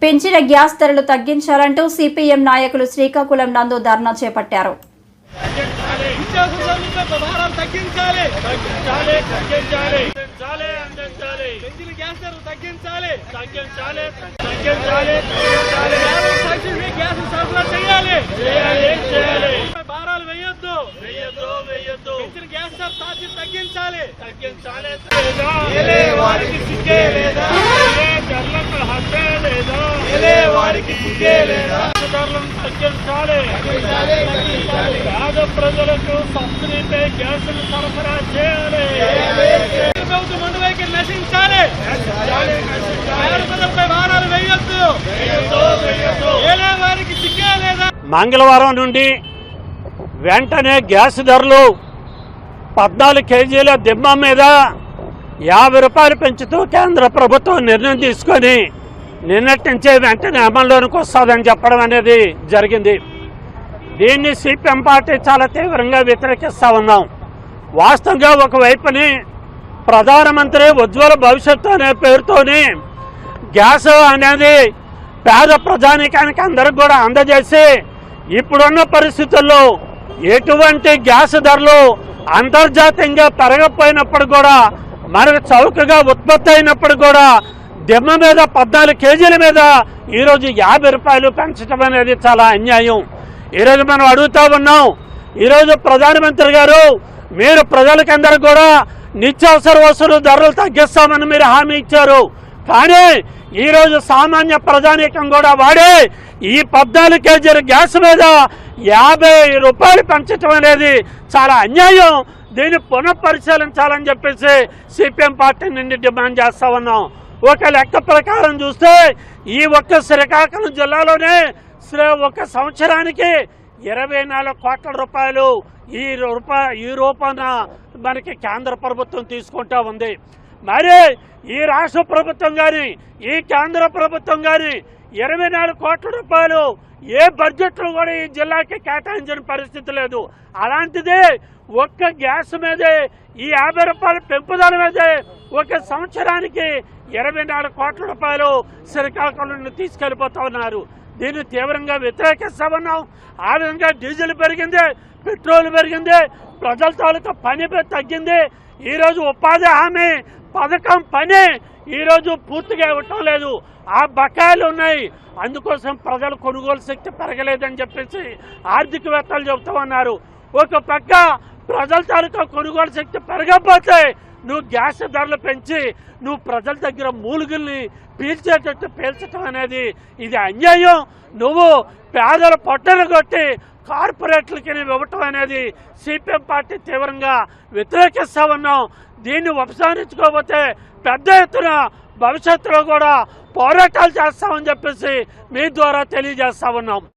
పెంచిన గ్యాస్ ధరలు తగ్గించాలంటూ సిపిఎం నాయకులు శ్రీకాకుళం నందు ధర్నా చేపట్టారు. పేద ప్రజలకు సబ్సిడీపై గ్యాసులు సరఫరా చేయాలి. ప్రభుత్వం మండవైఖరి నశించాలి. భారాలు వేయొద్దు. వారికి సిగ్గే లేదా? మంగళవారం నుండి వెంటనే గ్యాస్ ధరలు 14 కేజీల దిమ్మ మీద 50 రూపాయలు పెంచుతూ కేంద్ర ప్రభుత్వం నిర్ణయం తీసుకొని నిన్నటి నుంచే వెంటనే అమల్లోనికి వస్తుందని చెప్పడం అనేది జరిగింది. దీన్ని సిపిఎం పార్టీ చాలా తీవ్రంగా వ్యతిరేకిస్తూ ఉన్నాం. వాస్తవంగా ఒకవైపుని ప్రధానమంత్రి ఉజ్వల భవిష్యత్తు అనే పేరుతోని గ్యాస్ అనేది పేద ప్రజానీకానికి అందరికి కూడా అందజేసి ఇప్పుడున్న పరిస్థితుల్లో ఎటువంటి గ్యాస్ ధరలు అంతర్జాతీయంగా పెరగకపోయినప్పుడు కూడా మనకు చౌకగా ఉత్పత్తి అయినప్పుడు కూడా దిమ్మ మీద 14 కేజీల మీద ఈరోజు 50 రూపాయలు పెంచడం అనేది చాలా అన్యాయం. ఈరోజు మనం అడుగుతూ ఉన్నాం, ఈరోజు ప్రధానమంత్రి గారు మీరు ప్రజలకందరూ కూడా నిత్యావసర వస్తువులు ధరలు తగ్గిస్తామని మీరు హామీ ఇచ్చారు. కానీ ఈరోజు సామాన్య ప్రజానీకం కూడా వాడే ఈ 14 కేజీల గ్యాస్ మీద 50 రూపాయలు పెంచడం అనేది చాలా అన్యాయం. దీన్ని పునఃపరిశీలించాలని చెప్పేసి సిపిఎం పార్టీ నుండి డిమాండ్ చేస్తా ఉన్నాం. ఒక లెక్క ప్రకారం చూస్తే ఈ ఒక్క శ్రీకాకుళం జిల్లాలోనే ఒక సంవత్సరానికి 24 కోట్ల రూపాయలు ఈ రూపాన మనకి కేంద్ర ప్రభుత్వం తీసుకుంటా ఉంది. మరి ఈ రాష్ట్ర ప్రభుత్వం కానీ ఈ కేంద్ర ప్రభుత్వం కానీ 24 కోట్ల రూపాయలు ఏ బడ్జెట్లో కూడా ఈ జిల్లాకి కేటాయించిన పరిస్థితి లేదు. అలాంటిదే ఒక్క గ్యాస్ మీదే ఈ 50 రూపాయల పెంపుదల మీదే ఒక సంవత్సరానికి 24 కోట్ల రూపాయలు శ్రీకాకుళం నుండి తీసుకెళ్లిపోతా ఉన్నారు. దీన్ని తీవ్రంగా వ్యతిరేకిస్తా ఉన్నాం. ఆ విధంగా డీజిల్ పెరిగింది, పెట్రోల్ పెరిగింది, ప్రజల తాలూకా పని తగ్గింది. ఈరోజు ఉపాధి హామీ పథకం పని ఈరోజు పూర్తిగా ఇవ్వటం లేదు. ఆ బకాయిలు ఉన్నాయి. అందుకోసం ప్రజల కొనుగోలు శక్తి పెరగలేదని చెప్పేసి ఆర్థికవేత్తలు చెబుతూ ఉన్నారు. ఒక పక్క ప్రజల తాలూకా కొనుగోలు శక్తి పెరగకపోతే నువ్వు గ్యాస్ ధరలు పెంచి నువ్వు ప్రజల దగ్గర మూలుగుల్ని పీల్చేటట్టు పీల్చడం అనేది ఇది అన్యాయం. నువ్వు పేదల పొట్టలు కొట్టి కార్పొరేట్లకి ఇవ్వటం అనేది సిపిఎం పార్టీ తీవ్రంగా వ్యతిరేకిస్తా ఉన్నాం. దీన్ని ఉపసంహరించుకోకపోతే పెద్ద ఎత్తున భవిష్యత్తులో కూడా పోరాటాలు చేస్తామని చెప్పేసి మీ ద్వారా తెలియజేస్తా ఉన్నాం.